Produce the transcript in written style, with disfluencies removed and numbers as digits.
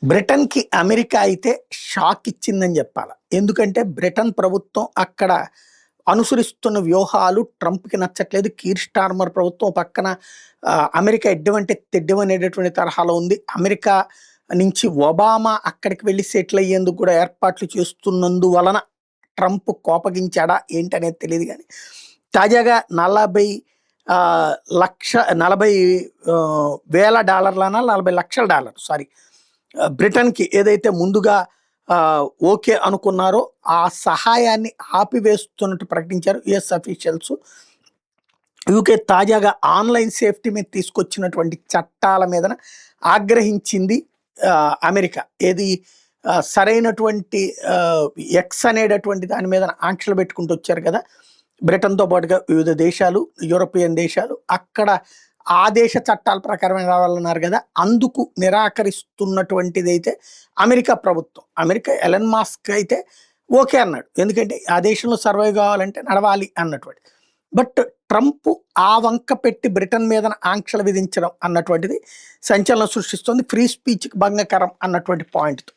బ్రిటన్‌కి America అయితే shock ఇచ్చిందని జెప్పాల. ఎందుకంటే బ్రిటన్ ప్రభుత్వం అక్కడ అనుసరిస్తున్న వ్యూహాలు ట్రంప్‌కి నచ్చట్లేదు. కీర్ స్టార్మర్ ప్రభుత్వం ఓ పక్కన అమెరికా ఎడ్డమంటే తెడ్డం అనేటటువంటి తరహాలో ఉంది. అమెరికా నుంచి ఒబామా అక్కడికి వెళ్లి సెటిల్ అయ్యేందుకు కూడా ఏర్పాట్లు చేస్తున్నందువలన ట్రంప్ కోపగించాడా ఏంటనేది తెలీదు గానీ, తాజాగా 40 లక్ష 40 వేల డాలర్లనా $40,00,000 సారీ బ్రిటన్‌కి ఏదైతే ముందుగా ఓకే అనుకున్నారో ఆ సహాయాన్ని ఆపివేస్తున్నట్టు ప్రకటించారు యూఎస్ అఫీషియల్స్. యూకే తాజాగా ఆన్‌లైన్ సేఫ్టీ మీద తీసుకొచ్చినటువంటి చట్టాల మీదన ఆగ్రహించింది అమెరికా. ఏది సరైనటువంటి ఎక్స్ అనేటటువంటి దాని మీద ఆంక్షలు పెట్టుకుంటూ వచ్చారు కదా! బ్రిటన్‌తో పాటుగా వివిధ దేశాలు, యూరోపియన్ దేశాలు అక్కడ ఆ దేశ చట్టాల ప్రకారమే రావాలన్నారు కదా! అందుకు నిరాకరిస్తున్నటువంటిదైతే అమెరికా ప్రభుత్వం. అమెరికా ఎలన్ మాస్క్ అయితే ఓకే అన్నాడు. ఎందుకంటే ఆ దేశంలో సర్వైవ్ కావాలంటే నడవాలి అన్నటువంటిది. బట్ ట్రంప్ ఆ వంక పెట్టి బ్రిటన్ మీదన ఆంక్షలు విధించడం అన్నటువంటిది సంచలనం సృష్టిస్తుంది. ఫ్రీ స్పీచ్‌కి భంగకరం అన్నటువంటి పాయింట్‌తో.